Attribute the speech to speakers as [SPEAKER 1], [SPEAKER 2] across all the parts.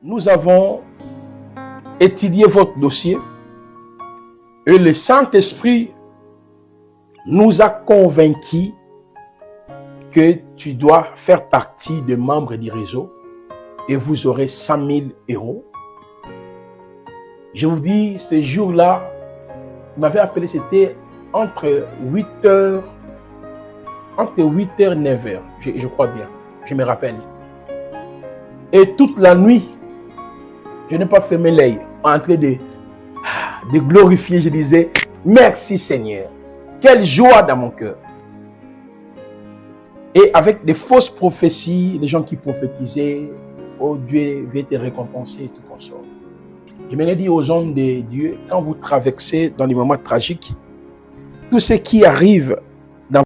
[SPEAKER 1] Nous avons étudié votre dossier et le Saint-Esprit nous a convaincus que tu dois faire partie des membres du réseau et vous aurez 100 000 euros. Je vous dis, ce jour-là, il m'avait appelé, c'était entre 8h et 9h, je crois bien, je me rappelle. Et toute la nuit, je n'ai pas fermé l'œil, en train de glorifier, je disais, merci Seigneur, quelle joie dans mon cœur. Et avec des fausses prophéties, les gens qui prophétisaient, oh Dieu va te récompenser et tout consort. Je me l'ai dit aux hommes de Dieu, quand vous traversez dans les moments tragiques, tout ce qui arrive dans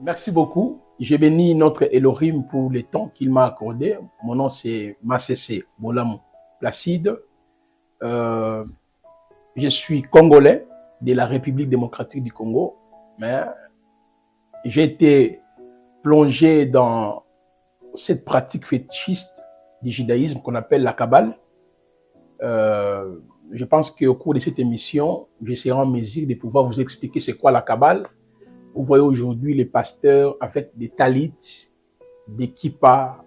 [SPEAKER 1] Merci beaucoup. Je bénis notre Elohim pour le temps qu'il m'a accordé. Mon nom c'est Massessé Bolam Placide. Je suis congolais de la République démocratique du Congo, mais j'ai été plongé dans cette pratique fétichiste du judaïsme qu'on appelle la Kabbale. Je pense qu'au cours de cette émission, je serai en mesure de pouvoir vous expliquer c'est quoi la Kabbale. Vous voyez aujourd'hui les pasteurs avec des talits, des kippas.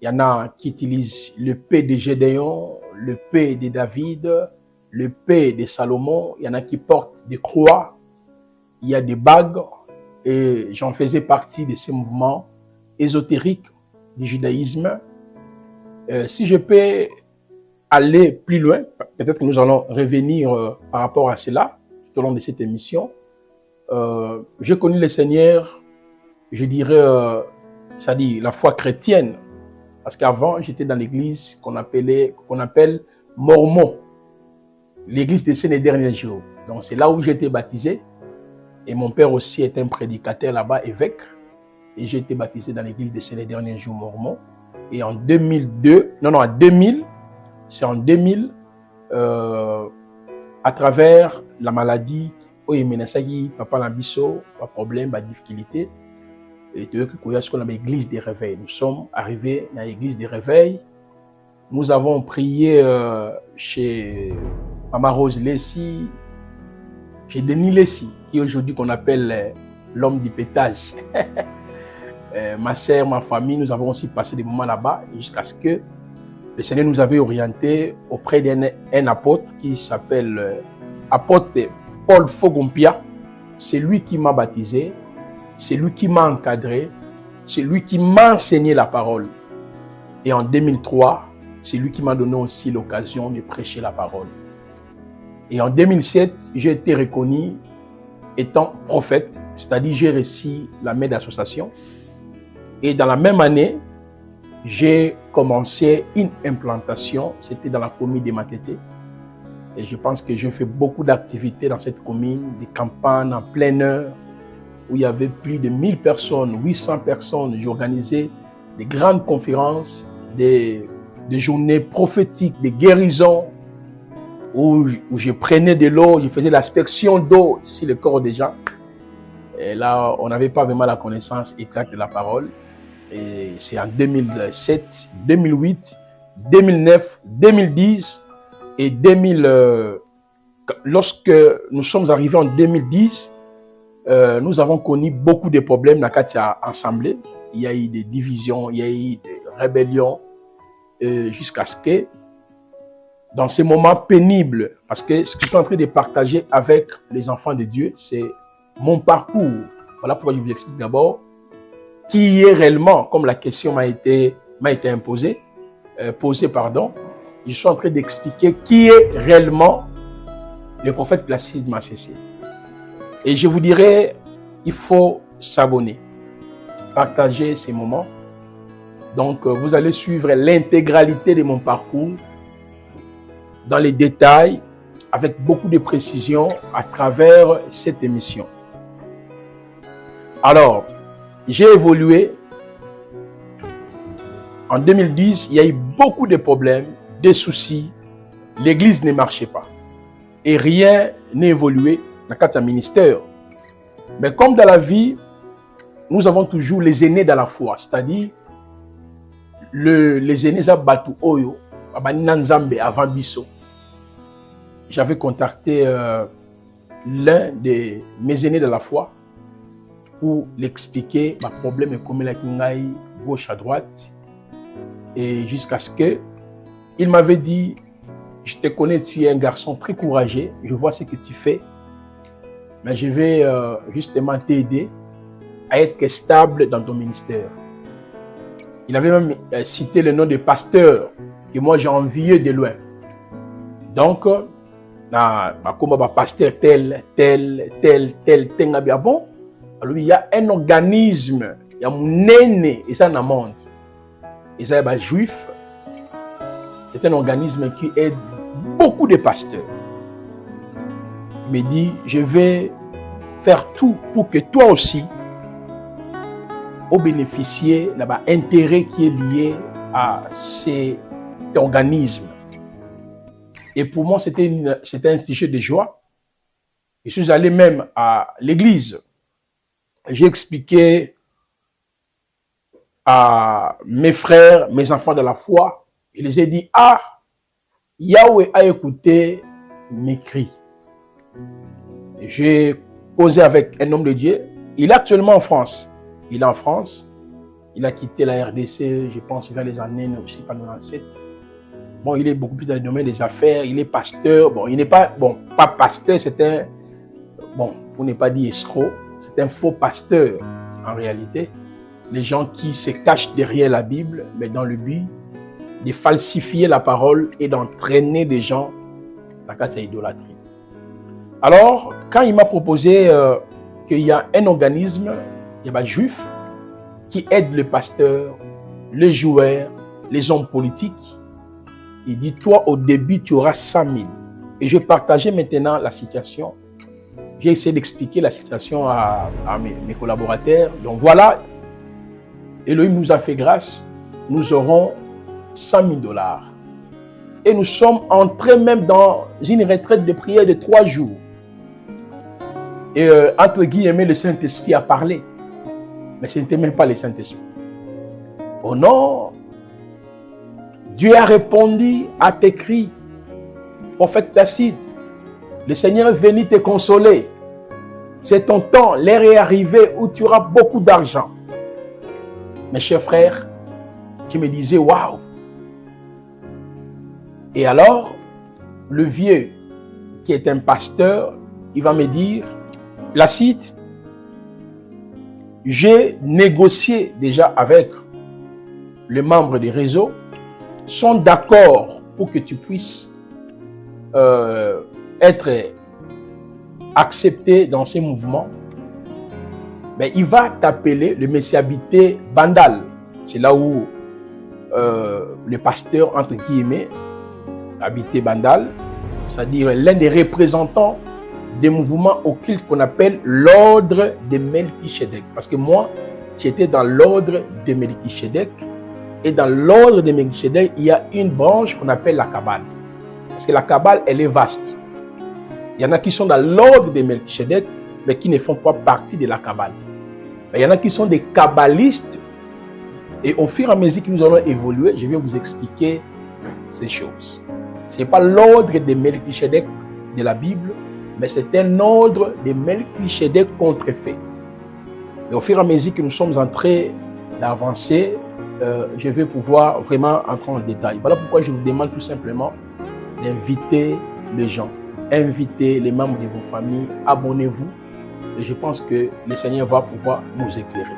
[SPEAKER 1] Il y en a qui utilisent le P de Gédéon, le P de David, le P de Salomon. Il y en a qui portent des croix. Il y a des bagues. Et j'en faisais partie de ces mouvements ésotériques du judaïsme. Si je peux aller plus loin, peut-être que nous allons revenir par rapport à cela tout au long de cette émission. J'ai connu le Seigneur, je dirais, c'est-à-dire la foi chrétienne, parce qu'avant j'étais dans l'église qu'on appelle Mormon, l'église des Saints derniers jours. Donc c'est là où j'ai été baptisé, et mon père aussi est un prédicateur là-bas, évêque, et j'ai été baptisé dans l'église des Saints derniers jours Mormon. Et en 2000, c'est en 2000, à travers la maladie. Oui, mais papa n'a pas problème, pas de difficulté. Et tu veux que ce qu'on appelle l'église des réveils. Nous sommes arrivés dans l'église des réveils. Nous avons prié chez Mama Rose Lessi, chez Denis Lessi, qui aujourd'hui qu'on appelle l'homme du pétage. Ma sœur, ma famille, nous avons aussi passé des moments là-bas jusqu'à ce que le Seigneur nous avait orientés auprès d'un apôtre qui s'appelle apôtre Paul Fogompia. C'est lui qui m'a baptisé, c'est lui qui m'a encadré, c'est lui qui m'a enseigné la parole. Et en 2003, c'est lui qui m'a donné aussi l'occasion de prêcher la parole. Et en 2007, j'ai été reconnu étant prophète, c'est-à-dire j'ai reçu la main d'association. Et dans la même année, j'ai commencé une implantation, c'était dans la commune de Matete. Et je pense que j'ai fait beaucoup d'activités dans cette commune, des campagnes en pleine heure, où il y avait plus de 1000 personnes, 800 personnes. J'ai organisé des grandes conférences, des journées prophétiques, des guérisons, où je prenais de l'eau, je faisais l'inspection d'eau sur le corps des gens. Et là, on n'avait pas vraiment la connaissance exacte de la parole. Et c'est en 2007, 2008, 2009, 2010... Et 2000, lorsque nous sommes arrivés en 2010, nous avons connu beaucoup de problèmes dans la assemblée. Il y a eu des divisions, il y a eu des rébellions, jusqu'à ce que, dans ces moments pénibles, parce que ce que je suis en train de partager avec les enfants de Dieu, c'est mon parcours. Voilà pourquoi je vous explique d'abord qui est réellement, comme la question m'a été posée. Je suis en train d'expliquer qui est réellement le prophète Placide Massessé. Et je vous dirais, il faut s'abonner, partager ces moments. Donc, vous allez suivre l'intégralité de mon parcours dans les détails, avec beaucoup de précision à travers cette émission. Alors, j'ai évolué En 2010, il y a eu beaucoup de problèmes, des soucis. L'église ne marchait pas. Et rien n'a évolué dans le ministère. Mais comme dans la vie, nous avons toujours les aînés dans la foi. C'est-à-dire, les aînés à Batu Oyo, avant Bisso. J'avais contacté l'un de mes aînés de la foi pour l'expliquer ma problème et comment la kingaï gauche à droite. Et jusqu'à ce que il m'avait dit, je te connais, tu es un garçon très courageux, je vois ce que tu fais, mais je vais justement t'aider à être stable dans ton ministère. Il avait même cité le nom de pasteur que moi j'ai envié de loin. Donc, comme pasteur tel, bon, alors il y a un organisme, il y a mon aîné, et ça dans le monde. Et ça, les juifs, c'est un organisme qui aide beaucoup de pasteurs. Il me dit, je vais faire tout pour que toi aussi, au bénéficier de l'intérêt qui est lié à cet organisme. Et pour moi, c'était un sujet de joie. Je suis allé même à l'église. J'ai expliqué à mes frères, mes enfants de la foi, je les ai dit, Yahweh a écouté mes cris. J'ai causé avec un homme de Dieu. Il est actuellement en France. Il est en France. Il a quitté la RDC, je pense, vers les années 97. Bon, il est beaucoup plus dans le domaine des affaires. Il est pasteur. Bon, il n'est pas, pas pasteur, c'est un, pour ne pas dire escroc, c'est un faux pasteur, en réalité. Les gens qui se cachent derrière la Bible, mais dans le but de falsifier la parole et d'entraîner des gens dans la idolâtrie. Alors, quand il m'a proposé qu'il y a un organisme, il y a juif, qui aide les pasteurs, les joueurs, les hommes politiques, il dit, toi, au début, tu auras 100 000. Et je partageais maintenant la situation. J'ai essayé d'expliquer la situation à mes collaborateurs. Donc voilà, Elohim nous a fait grâce, nous aurons 100 000 $. Et nous sommes entrés même dans une retraite de prière de 3 jours. Et entre guillemets, le Saint-Esprit a parlé. Mais ce n'était même pas le Saint-Esprit. Oh non, Dieu a répondu à tes cris. Prophète Placide, le Seigneur est venu te consoler. C'est ton temps, l'heure est arrivée où tu auras beaucoup d'argent. Mes chers frères, qui me disaient, waouh. Et alors, le vieux, qui est un pasteur, il va me dire, Placide, j'ai négocié déjà avec les membres des réseaux, sont d'accord pour que tu puisses être accepté dans ces mouvements. Mais il va t'appeler le Messie habité Bandal. C'est là où le pasteur, entre guillemets, habité Bandal, c'est-à-dire l'un des représentants des mouvements occultes qu'on appelle l'ordre de Melchisedec. Parce que moi, j'étais dans l'ordre de Melchisedec. Et dans l'ordre de Melchisedec, il y a une branche qu'on appelle la Kabbale. Parce que la Kabbale, elle est vaste. Il y en a qui sont dans l'ordre de Melchisedec, mais qui ne font pas partie de la Kabbale. Il y en a qui sont des kabbalistes. Et au fur et à mesure que nous allons évoluer, je vais vous expliquer ces choses. Ce n'est pas l'ordre de Melchisedec de la Bible, mais c'est un ordre de Melchisedec contrefait. Et au fur et à mesure que nous sommes en train d'avancer, je vais pouvoir vraiment entrer en détail. Voilà pourquoi je vous demande tout simplement d'inviter les gens, invitez les membres de vos familles, abonnez-vous. Et je pense que le Seigneur va pouvoir nous éclairer.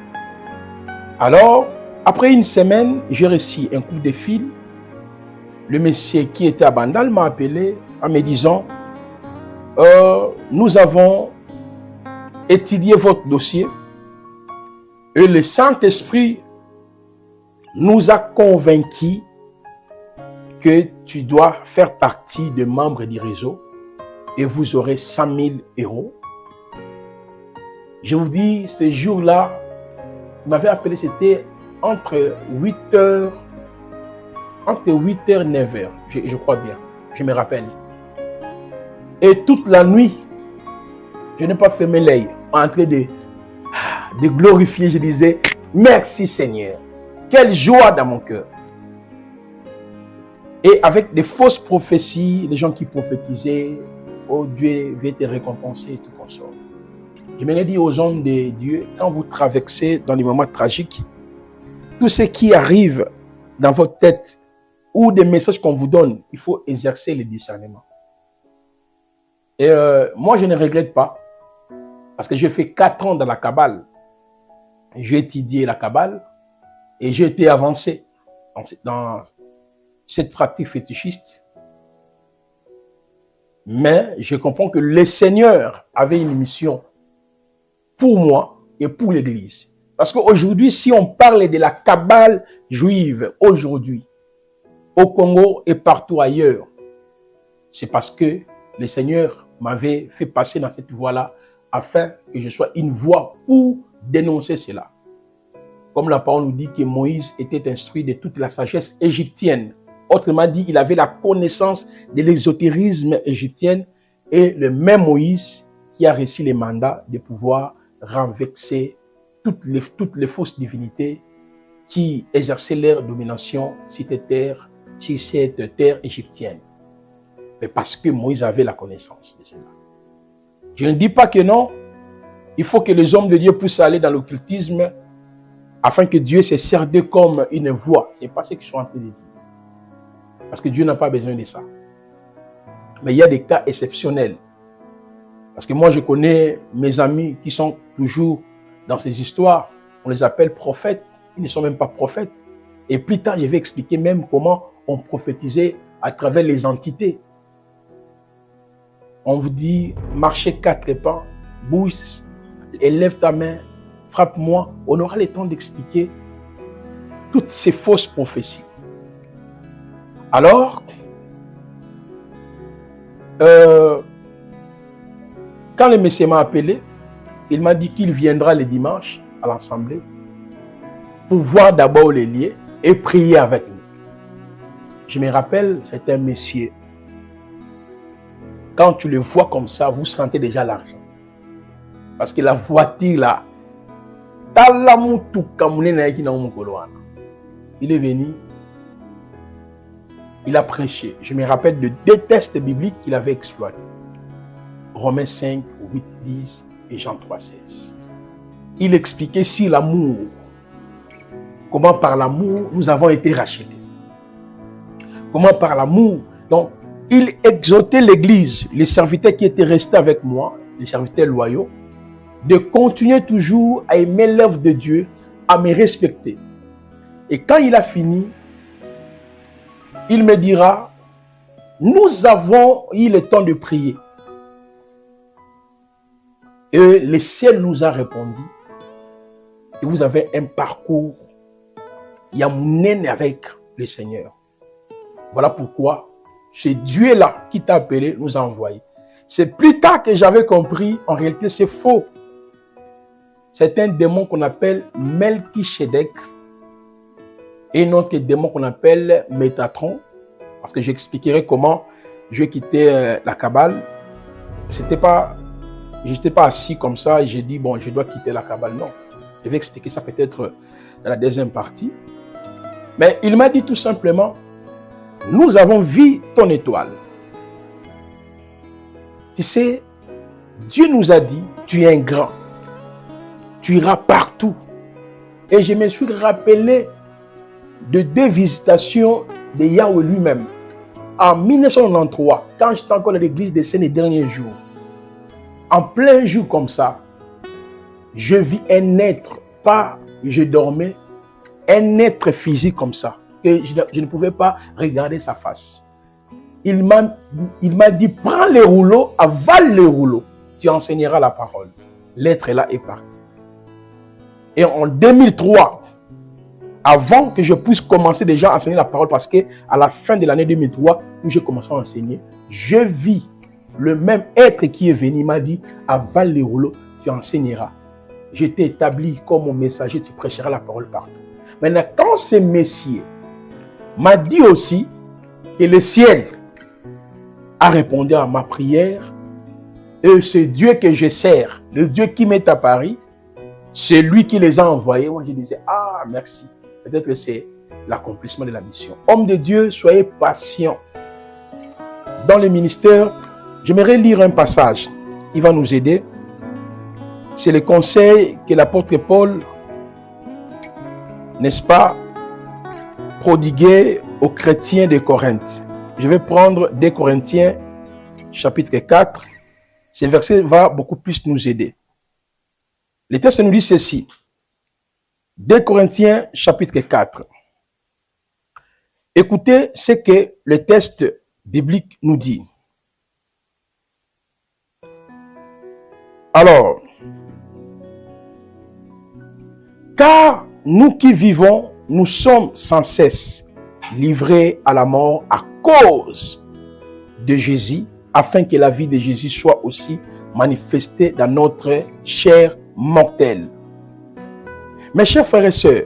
[SPEAKER 1] Alors, après une semaine, j'ai reçu un coup de fil. Le monsieur qui était à Bandal m'a appelé en me disant nous avons étudié votre dossier et le Saint-Esprit nous a convaincus que tu dois faire partie des membres du réseau et vous aurez 100 000 €. Je vous dis, ce jour-là, il m'avait appelé, c'était entre 8h entre 8h et 9h, je crois bien, je me rappelle. Et toute la nuit, je n'ai pas fermé l'œil, en train de glorifier, je disais, merci Seigneur. Quelle joie dans mon cœur. Et avec des fausses prophéties, les gens qui prophétisaient, oh Dieu va te récompenser et tout comme ça. Je m'en ai dit aux hommes de Dieu, quand vous traversez dans les moments tragiques, tout ce qui arrive dans votre tête ou des messages qu'on vous donne, il faut exercer le discernement. Et moi, je ne regrette pas, parce que j'ai fait 4 ans dans la Kabbale. J'ai étudié la Kabbale et j'ai été avancé dans cette pratique fétichiste. Mais je comprends que le Seigneur avait une mission pour moi et pour l'Église. Parce qu'aujourd'hui, si on parle de la Kabbale juive, aujourd'hui, au Congo et partout ailleurs, c'est parce que le Seigneur m'avait fait passer dans cette voie-là afin que je sois une voix pour dénoncer cela. Comme la parole nous dit que Moïse était instruit de toute la sagesse égyptienne. Autrement dit, il avait la connaissance de l'exotérisme égyptien et le même Moïse qui a reçu les mandats de pouvoir renverser toutes les fausses divinités qui exerçaient leur domination sur cette terre égyptienne. Mais parce que Moïse avait la connaissance de cela. Je ne dis pas que non. Il faut que les hommes de Dieu puissent aller dans l'occultisme afin que Dieu se serve d'eux comme une voix. Ce n'est pas ce qu'ils sont en train de dire. Parce que Dieu n'a pas besoin de ça. Mais il y a des cas exceptionnels. Parce que moi, je connais mes amis qui sont toujours dans ces histoires. On les appelle prophètes. Ils ne sont même pas prophètes. Et plus tard, je vais expliquer même comment on prophétisait à travers les entités. On vous dit, marchez 4 pas, bouge, élève ta main, frappe-moi. On aura le temps d'expliquer toutes ces fausses prophéties. Alors, quand le Messie m'a appelé, il m'a dit qu'il viendra le dimanche à l'Assemblée pour voir d'abord les liens et prier avec nous. Je me rappelle, c'est un monsieur. Quand tu le vois comme ça, vous sentez déjà l'argent. Parce que la voiture là, il est venu, il a prêché. Je me rappelle de 2 textes bibliques qu'il avait exploités. Romains 5, 8, 10 et Jean 3, 16. Il expliquait sur l'amour. Comment par l'amour nous avons été rachetés. Comment par l'amour. Donc, il exhortait l'Église, les serviteurs qui étaient restés avec moi, les serviteurs loyaux, de continuer toujours à aimer l'œuvre de Dieu, à me respecter. Et quand il a fini, il me dira, nous avons eu le temps de prier. Et le ciel nous a répondu, et vous avez un parcours, il y a mon aîné avec le Seigneur. Voilà pourquoi c'est Dieu-là qui t'a appelé, nous a envoyé. C'est plus tard que j'avais compris, en réalité c'est faux. C'est un démon qu'on appelle Melchisedec et un autre démon qu'on appelle Métatron. Parce que j'expliquerai comment je quittais la Kabbale. Je n'étais pas assis comme ça et j'ai dit, bon, je dois quitter la Kabbale. Non, je vais expliquer ça peut-être dans la deuxième partie. Mais il m'a dit tout simplement, nous avons vu ton étoile. Tu sais, Dieu nous a dit, tu es un grand. Tu iras partout. Et je me suis rappelé de 2 visitations de Yahweh lui-même. En 1993, quand j'étais encore dans l'église des Saints les derniers jours, en plein jour comme ça, je vis un être, pas je dormais, un être physique comme ça, que je ne pouvais pas regarder sa face. Il m'a dit, prends les rouleaux, avale les rouleaux, tu enseigneras la parole. L'être là est parti. Et en 2003, avant que je puisse commencer déjà à enseigner la parole, parce que à la fin de l'année 2003, où j'ai commencé à enseigner, je vis le même être qui est venu, il m'a dit, avale les rouleaux, tu enseigneras. Je t'ai établi comme mon messager, tu prêcheras la parole partout. Maintenant, quand ce Messie m'a dit aussi que le ciel a répondu à ma prière. Et ce Dieu que je sers, le Dieu qui m'est à Paris, c'est lui qui les a envoyés. Moi, je disais, ah, merci. Peut-être que c'est l'accomplissement de la mission. Homme de Dieu, soyez patient. Dans le ministère, j'aimerais lire un passage. Il va nous aider. C'est le conseil que l'apôtre Paul, n'est-ce pas, prodiguait aux chrétiens de Corinthe. Je vais prendre 2 Corinthiens, chapitre 4. Ce verset va beaucoup plus nous aider. Le texte nous dit ceci. 2 Corinthiens, chapitre 4. Écoutez ce que le texte biblique nous dit. Alors, car nous qui vivons, nous sommes sans cesse livrés à la mort à cause de Jésus, afin que la vie de Jésus soit aussi manifestée dans notre chair mortelle. Mes chers frères et sœurs,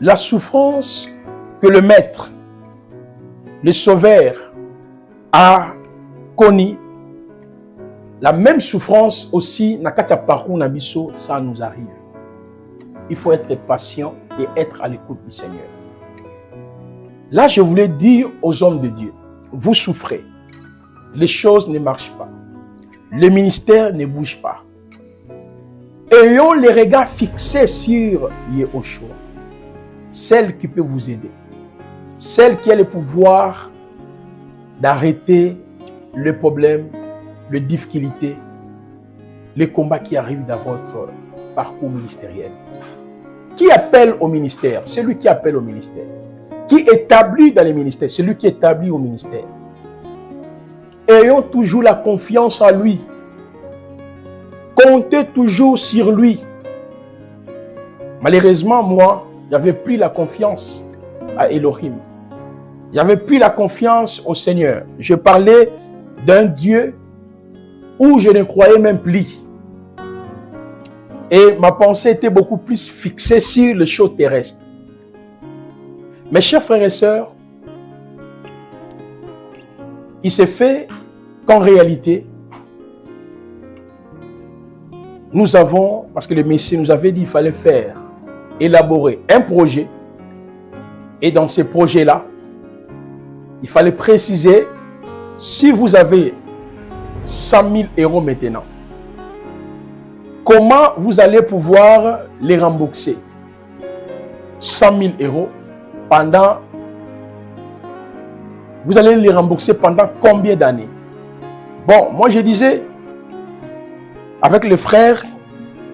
[SPEAKER 1] la souffrance que le Maître, le Sauveur, a connue, la même souffrance aussi, ça nous arrive. Il faut être patient et être à l'écoute du Seigneur. Là, je voulais dire aux hommes de Dieu, vous souffrez, les choses ne marchent pas, le ministère ne bouge pas. Ayons les regards fixés sur Yehoshua, celle qui peut vous aider, celle qui a le pouvoir d'arrêter le problème, les difficultés, les combats qui arrivent dans votre parcours ministériel. Qui appelle au ministère? Celui qui appelle au ministère. Qui établit dans les ministères? Celui qui établit au ministère. Ayons toujours la confiance en lui. Comptez toujours sur lui. Malheureusement, moi, j'avais plus la confiance à Elohim. J'avais plus la confiance au Seigneur. Je parlais d'un Dieu où je ne croyais même plus. Et ma pensée était beaucoup plus fixée sur les choses terrestres. Mes chers frères et sœurs, il s'est fait qu'en réalité, nous avons, parce que le Messie nous avait dit qu'il fallait faire, élaborer un projet. Et dans ces projets-là, il fallait préciser, si vous avez 100 000 euros maintenant, comment vous allez pouvoir les rembourser? 100 000 euros pendant... Vous allez les rembourser pendant combien d'années? Bon, moi je disais, avec les frères,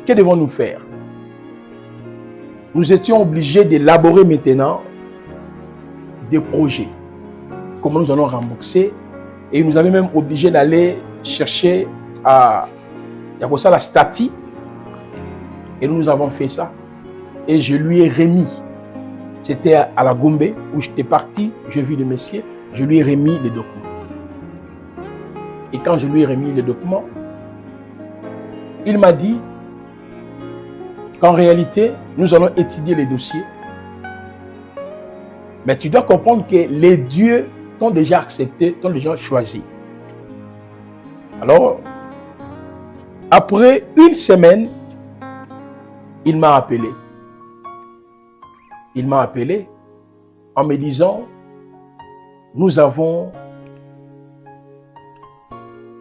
[SPEAKER 1] que devons-nous faire? Nous étions obligés d'élaborer maintenant des projets. Comment nous allons rembourser? Et nous avions même obligé d'aller chercher à... Il y a pour ça la statue. Et nous avons fait ça. Et je lui ai remis. C'était à la Gombe où j'étais parti. J'ai vu le messieurs. Je lui ai remis les documents. Et quand je lui ai remis les documents, il m'a dit qu'en réalité, nous allons étudier les dossiers. Mais tu dois comprendre que les dieux t'ont déjà accepté, t'ont déjà choisi. Alors, après une semaine, il m'a appelé. Il m'a appelé en me disant, nous avons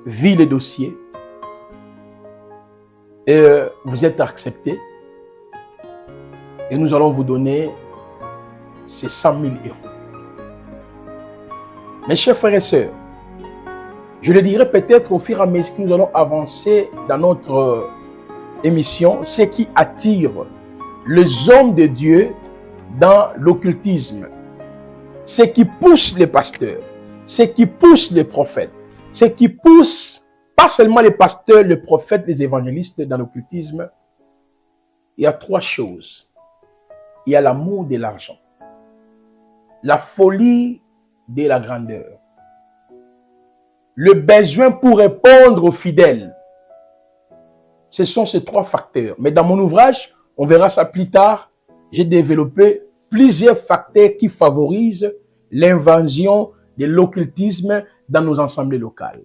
[SPEAKER 1] vu les dossiers et vous êtes acceptés et nous allons vous donner ces 100 000 euros. Mes chers frères et sœurs, je le dirai peut-être au fur et à mesure que nous allons avancer dans notre émission, ce qui attire les hommes de Dieu dans l'occultisme, ce qui pousse les pasteurs, ce qui pousse les prophètes, ce qui pousse pas seulement les pasteurs, les prophètes, les évangélistes dans l'occultisme. Il y a 3 choses. Il y a l'amour de l'argent, la folie de la grandeur, le besoin pour répondre aux fidèles. Ce sont ces 3 facteurs. Mais dans mon ouvrage, on verra ça plus tard, j'ai développé plusieurs facteurs qui favorisent l'invasion de l'occultisme dans nos assemblées locales.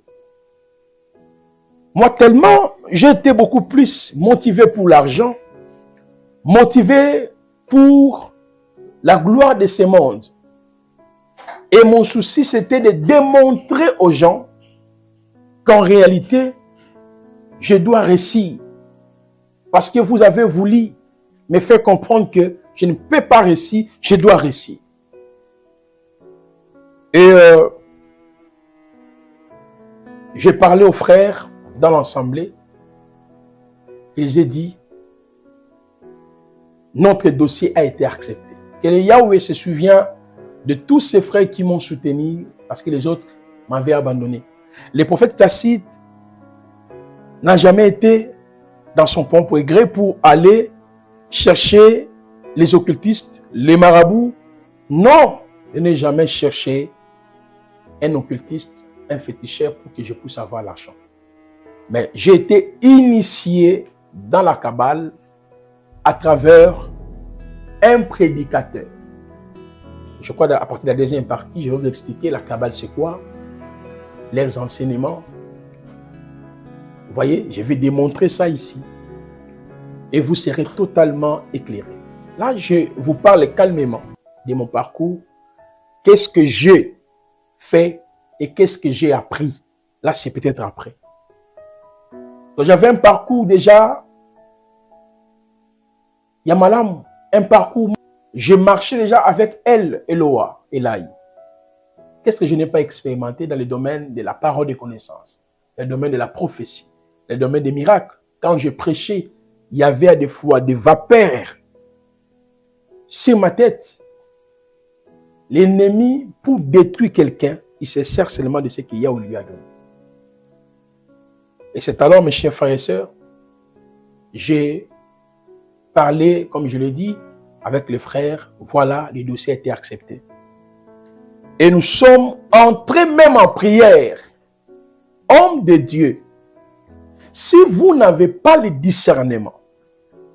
[SPEAKER 1] Moi, tellement, j'ai été beaucoup plus motivé pour l'argent, motivé pour la gloire de ce monde. Et mon souci, c'était de démontrer aux gens qu'en réalité, je dois réussir. Parce que vous avez voulu me faire comprendre que je ne peux pas réussir, je dois réussir. Et j'ai parlé aux frères dans l'assemblée et j'ai dit, notre dossier a été accepté. Que le Yahweh se souvient de tous ces frères qui m'ont soutenu parce que les autres m'avaient abandonné. Le prophète Tacite n'a jamais été dans son propre gré pour aller chercher les occultistes, les marabouts. Non, je n'ai jamais cherché un occultiste, un féticheur pour que je puisse avoir l'argent. Mais j'ai été initié dans la Kabbale à travers un prédicateur. Je crois qu'à partir de la deuxième partie, je vais vous expliquer la Kabbale c'est quoi, leurs enseignements. Vous voyez, je vais démontrer ça ici. Et vous serez totalement éclairé. Là, je vous parle calmement de mon parcours. Qu'est-ce que j'ai fait et qu'est-ce que j'ai appris. Là, c'est peut-être après. Donc, j'avais un parcours déjà. Yamalam, un parcours. Je marchais déjà avec elle, Eloa, Elaï. Qu'est-ce que je n'ai pas expérimenté dans le domaine de la parole de connaissance, dans le domaine de la prophétie, dans le domaine des miracles. Quand je prêchais, il y avait des fois des vapeurs sur ma tête. L'ennemi, pour détruire quelqu'un, il se sert seulement de ce qu'il y a ou lui a donné. Et c'est alors, mes chers frères et sœurs, j'ai parlé, comme je l'ai dit, avec les frères. Voilà, le dossier a été accepté. Et nous sommes entrés même en prière. Homme de Dieu, si vous n'avez pas le discernement,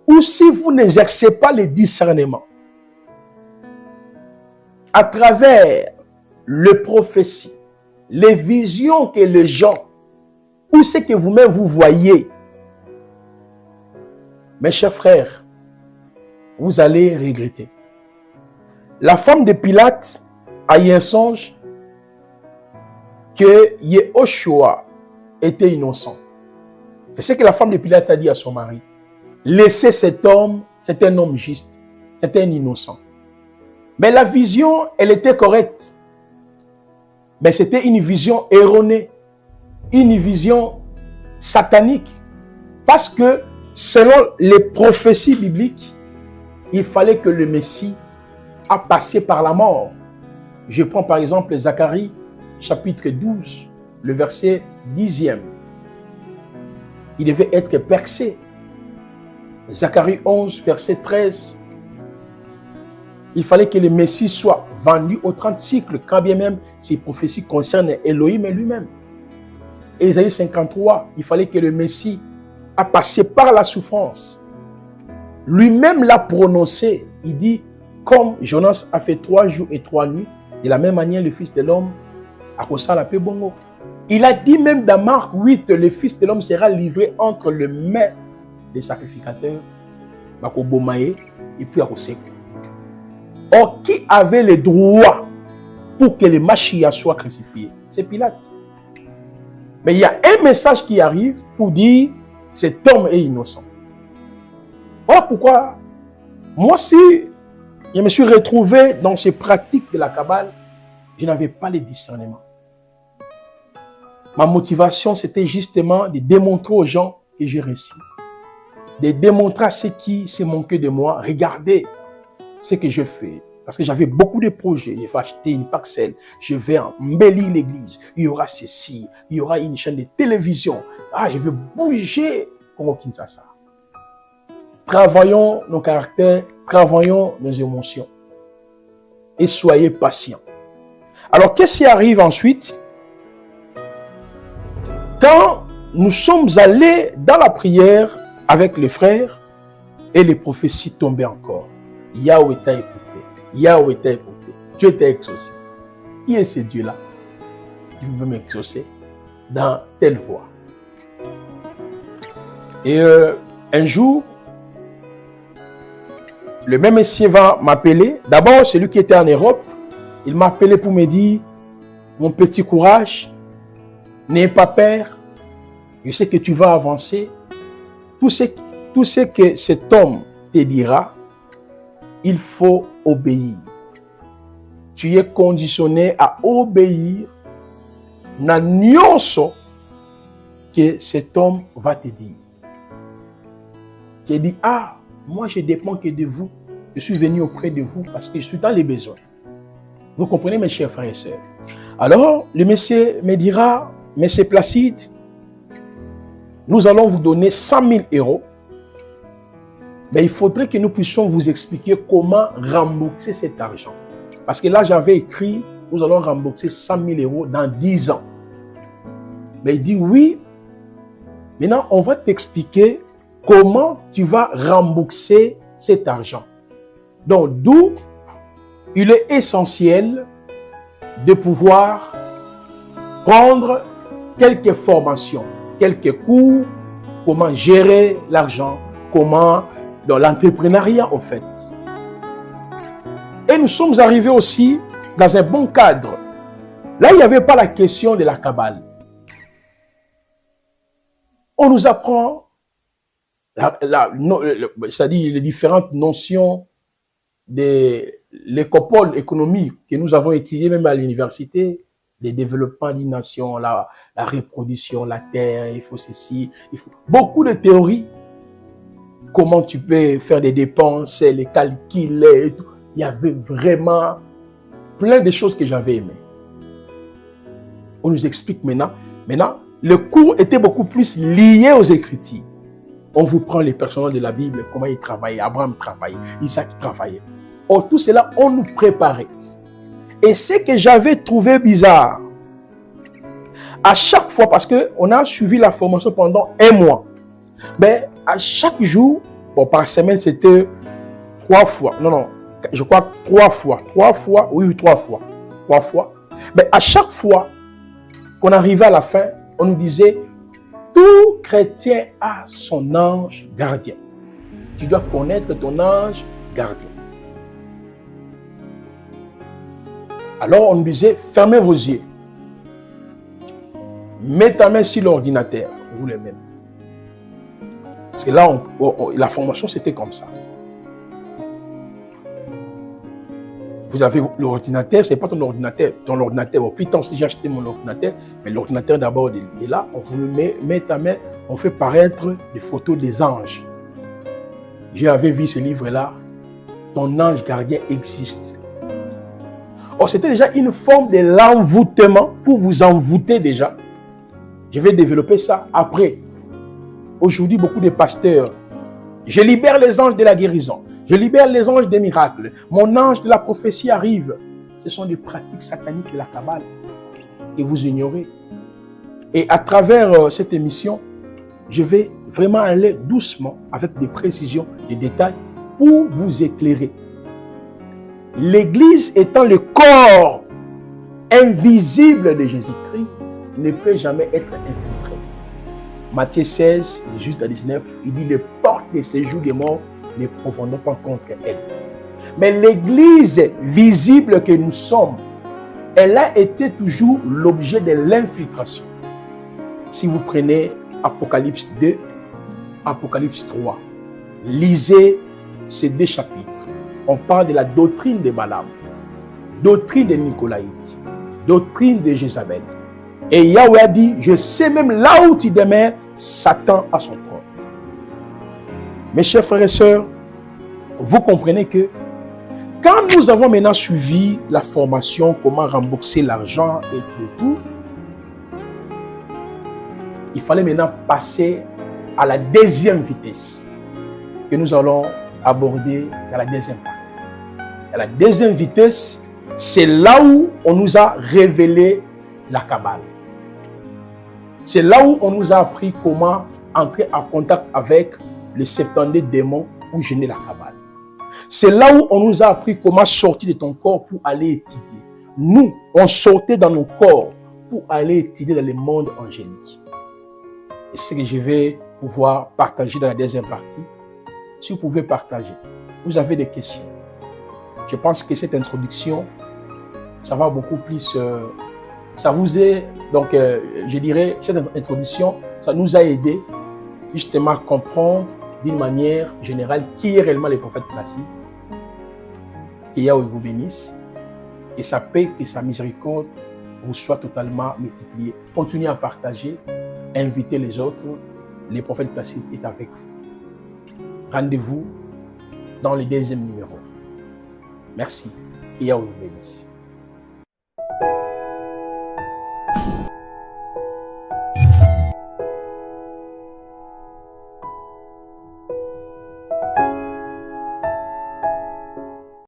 [SPEAKER 1] ou si vous n'exercez pas le discernement, à travers les prophéties, les visions que les gens, ou ce que vous-même vous voyez, mes chers frères, vous allez regretter. La femme de Pilate a eu un songe que Yehoshua était innocent. C'est ce que la femme de Pilate a dit à son mari. Laissez cet homme, c'est un homme juste, c'est un innocent. Mais la vision, elle était correcte. Mais c'était une vision erronée, une vision satanique. Parce que selon les prophéties bibliques, il fallait que le Messie a passé par la mort. Je prends par exemple Zacharie, chapitre 12, le verset 10e. Il devait être percé. Zacharie 11, verset 13. Il fallait que le Messie soit vendu aux 30 cycles, quand bien même ces prophéties concernent Elohim lui-même. Ésaïe 53, il fallait que le Messie a passé par la souffrance. Lui-même l'a prononcé. Il dit, comme Jonas a fait 3 jours et 3 nuits, de la même manière, le Fils de l'homme a reçu la paix bongo. Il a dit même dans Marc 8, le Fils de l'homme sera livré entre les mains des sacrificateurs, et puis à Rosek. Or, qui avait le droit pour que le Mashiach soit crucifié? C'est Pilate. Mais il y a un message qui arrive pour dire cet homme est innocent. Voilà pourquoi, moi aussi, je me suis retrouvé dans ces pratiques de la Kabbale, je n'avais pas le discernement. Ma motivation, c'était justement de démontrer aux gens que j'ai réussi. De démontrer à ceux qui se moquaient de moi, regardez ce que je fais. Parce que j'avais beaucoup de projets. Je vais acheter une parcelle, je vais embellir l'église. Il y aura ceci, il y aura une chaîne de télévision. Ah, je veux bouger comme au Kinshasa. Travaillons nos caractères, travaillons nos émotions. Et soyez patients. Alors, qu'est-ce qui arrive ensuite? Quand nous sommes allés dans la prière avec les frères et les prophéties tombaient encore. Yahweh t'a écouté. Yahweh t'a écouté. Dieu t'a exaucé. Qui est ce Dieu-là qui veut m'exaucer dans telle voie? Et un jour, le même monsieur va m'appeler. D'abord, celui qui était en Europe, il m'a appelé pour me dire, mon petit courage, n'aie pas peur, je sais que tu vas avancer. Tout ce que cet homme te dira, il faut obéir. Tu es conditionné à obéir na nyonso que cet homme va te dire. Tu dis, ah, moi je dépends que de vous. Je suis venu auprès de vous parce que je suis dans les besoins. Vous comprenez, mes chers frères et sœurs? Alors, le monsieur me dira, monsieur Placide, nous allons vous donner 100 000 euros. Mais il faudrait que nous puissions vous expliquer comment rembourser cet argent. Parce que là, j'avais écrit, nous allons rembourser 100 000 euros dans 10 ans. Mais il dit, oui, maintenant, on va t'expliquer comment tu vas rembourser cet argent. Donc, d'où il est essentiel de pouvoir prendre quelques formations, quelques cours, comment gérer l'argent, comment dans l'entrepreneuriat au fait. Et nous sommes arrivés aussi dans un bon cadre. Là, il n'y avait pas la question de la Kabbale. On nous apprend c'est-à-dire les différentes notions de l'écopole économique que nous avons étudiées même à l'université, le développement d'une nation, la reproduction, la terre, il faut ceci, il faut beaucoup de théories. Comment tu peux faire des dépenses, les calculs et tout. Il y avait vraiment plein de choses que j'avais aimées. On nous explique maintenant. Maintenant, le cours était beaucoup plus lié aux Écritures. On vous prend les personnages de la Bible, comment ils travaillaient, Abraham travaillait, Isaac travaillait. Oh, tout cela, on nous préparait. Et ce que j'avais trouvé bizarre, à chaque fois, parce qu'on a suivi la formation pendant 1 mois, mais à chaque jour, bon, par semaine, c'était 3 fois. Non, je crois 3 fois. 3 fois, oui, 3 fois. 3 fois. Mais à chaque fois qu'on arrivait à la fin, on nous disait, tout chrétien a son ange gardien. Tu dois connaître ton ange gardien. Alors on nous disait, fermez vos yeux. Mets ta main sur l'ordinateur. Vous le mettez. Parce que là, la formation, c'était comme ça. Vous avez l'ordinateur, ce n'est pas ton ordinateur. Ton ordinateur, au plus tard, si j'ai acheté mon ordinateur, mais l'ordinateur d'abord est là, on vous met ta main, on fait paraître des photos des anges. J'avais vu ce livre-là, ton ange gardien existe. Or, c'était déjà une forme de l'envoûtement pour vous envoûter déjà. Je vais développer ça après. Aujourd'hui, beaucoup de pasteurs, je libère les anges de la guérison. Je libère les anges des miracles. Mon ange de la prophétie arrive. Ce sont des pratiques sataniques de la Kabbale que vous ignorez. Et à travers cette émission, je vais vraiment aller doucement, avec des précisions, des détails, pour vous éclairer. L'Église étant le corps invisible de Jésus-Christ, ne peut jamais être infiltré. Matthieu 16, 18 à 19, il dit, les portes de séjour des morts ne profondons pas contre elle. Mais l'Église visible que nous sommes, elle a été toujours l'objet de l'infiltration. Si vous prenez Apocalypse 2, Apocalypse 3, lisez ces 2 chapitres. On parle de la doctrine de Balaam, doctrine de Nicolaïte, doctrine de Jézabel. Et Yahweh a dit, je sais même là où tu demeures, Satan a son trône. Mes chers frères et sœurs, vous comprenez que quand nous avons maintenant suivi la formation, comment rembourser l'argent et tout, il fallait maintenant passer à la deuxième vitesse que nous allons aborder dans la deuxième partie. À la deuxième vitesse, c'est là où on nous a révélé la Kabbale. C'est là où on nous a appris comment entrer en contact avec les 70 démons ou gêner la Kabbale. C'est là où on nous a appris comment sortir de ton corps pour aller étudier. Nous, on sortait dans nos corps pour aller étudier dans le monde angélique. Et c'est ce que je vais pouvoir partager dans la deuxième partie. Si vous pouvez partager, vous avez des questions. Je pense que cette introduction, ça va beaucoup plus... ça vous est... Donc, je dirais, cette introduction, ça nous a aidé justement à comprendre d'une manière générale qui est réellement le prophète Placide. Que Yahweh vous bénisse et sa paix et sa miséricorde vous soient totalement multipliées. Continuez à partager, invitez les autres. Le prophète Placide est avec vous. Rendez-vous dans le deuxième numéro. Merci et Yahweh vous bénisse.